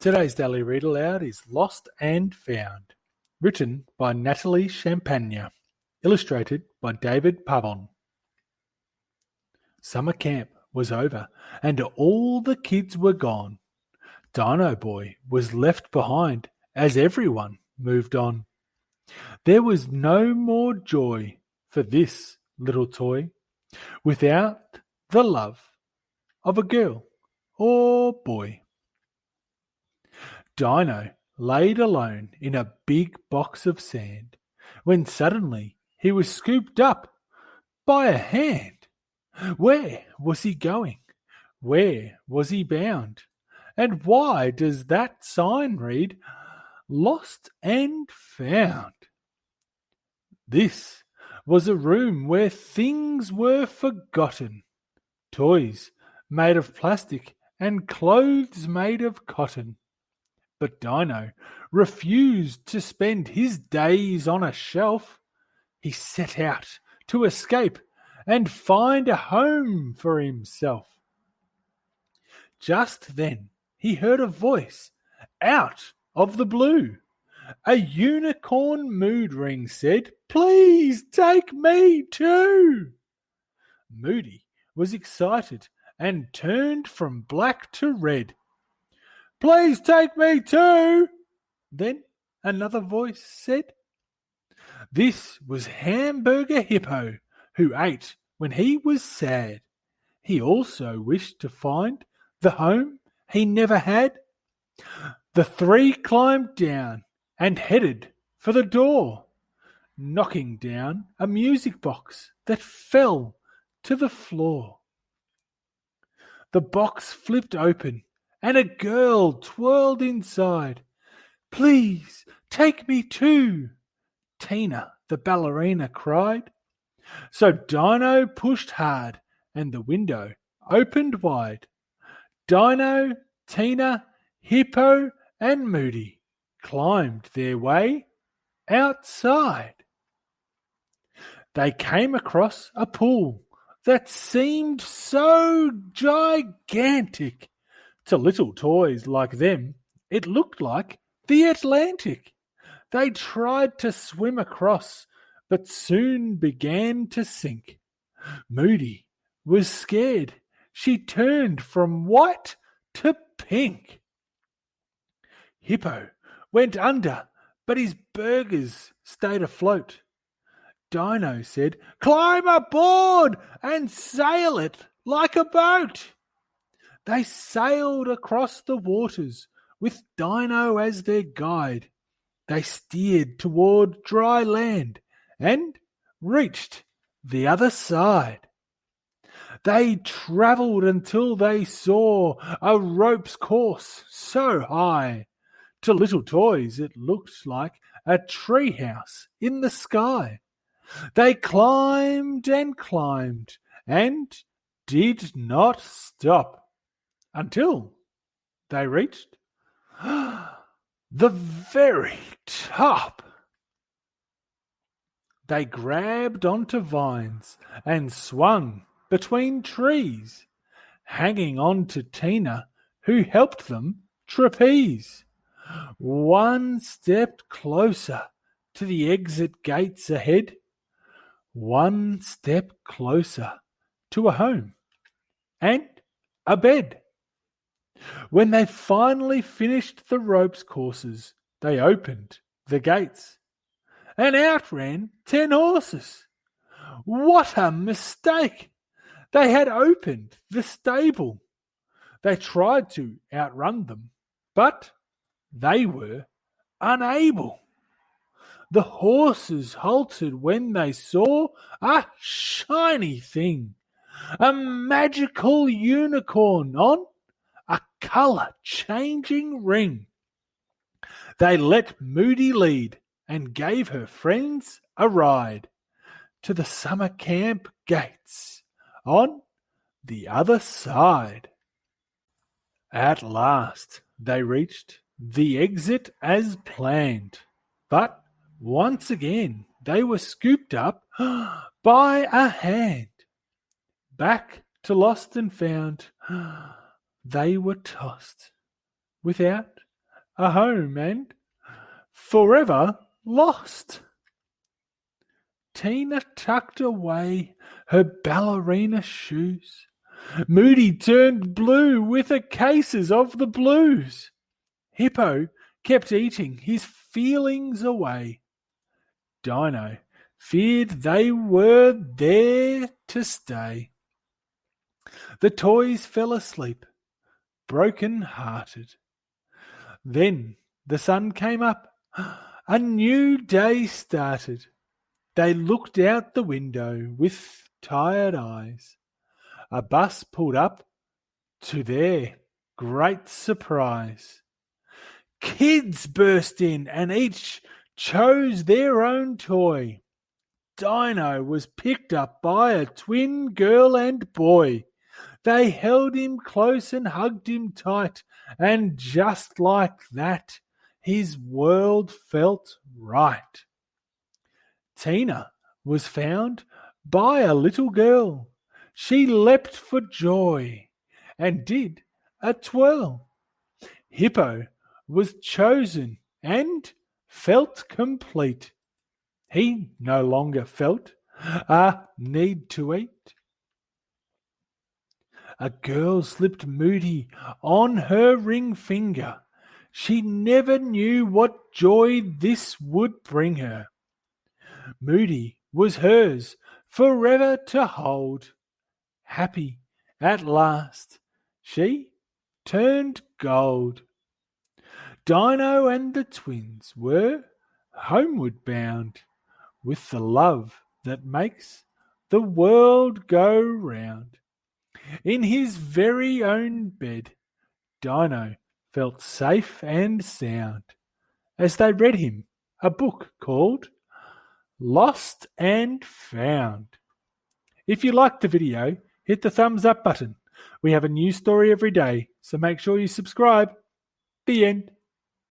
Today's Daily Read Aloud is Lost and Found, written by Natalie Shampanier, illustrated by David Pavon. Summer camp was over and all the kids were gone. Dino Boy was left behind as everyone moved on. There was no more joy for this little toy without the love of a girl or boy. Dino laid alone in a big box of sand when suddenly he was scooped up by a hand. Where was he going? Where was he bound? And why does that sign read, Lost and Found? This was a room where things were forgotten. Toys made of plastic and clothes made of cotton. But Dino refused to spend his days on a shelf. He set out to escape and find a home for himself. Just then he heard a voice out of the blue. A unicorn mood ring said, "Please take me too." Moody was excited and turned from black to red. "Please take me too," then another voice said. This was Hamburger Hippo, who ate when he was sad. He also wished to find the home he never had. The three climbed down and headed for the door, knocking down a music box that fell to the floor. The box flipped open and a girl twirled inside. "Please take me too," Tina the ballerina cried. So Dino pushed hard and the window opened wide. Dino, Tina, Hippo and Moody climbed their way outside. They came across a pool that seemed so gigantic. To little toys like them, it looked like the Atlantic. They tried to swim across, but soon began to sink. Moody was scared. She turned from white to pink. Hippo went under, but his burgers stayed afloat. Dino said, "Climb aboard and sail it like a boat." They sailed across the waters with Dino as their guide. They steered toward dry land and reached the other side. They travelled until they saw a rope's course so high. To little toys it looked like a treehouse in the sky. They climbed and climbed and did not stop until they reached the very top. They grabbed onto vines and swung between trees, hanging on to Tina, who helped them trapeze. One stepped closer to the exit gates ahead. One step closer to a home and a bed. When they finally finished the ropes courses, they opened the gates and out ran 10 horses. What a mistake! They had opened the stable. They tried to outrun them, but they were unable. The horses halted when they saw a shiny thing, a magical unicorn on a colour-changing ring. They let Moody lead and gave her friends a ride to the summer camp gates on the other side. At last they reached the exit as planned, but once again they were scooped up by a hand. Back to Lost and Found they were tossed without a home and forever lost. Tina tucked away her ballerina shoes. Moody turned blue with the cases of the blues. Hippo kept eating his feelings away. Dino feared they were there to stay. The toys fell asleep, broken-hearted. Then the sun came up. A new day started. They looked out the window with tired eyes. A bus pulled up to their great surprise. Kids burst in and each chose their own toy. Dino was picked up by a twin girl and boy. They held him close and hugged him tight, and just like that, his world felt right. Tina was found by a little girl. She leapt for joy and did a twirl. Hippo was chosen and felt complete. He no longer felt a need to eat. A girl slipped Moody on her ring finger. She never knew what joy this would bring her. Moody was hers forever to hold. Happy at last, she turned gold. Dino and the twins were homeward bound with the love that makes the world go round. In his very own bed, Dino felt safe and sound as they read him a book called Lost and Found. If you liked the video, hit the thumbs up button. We have a new story every day, so make sure you subscribe. The end.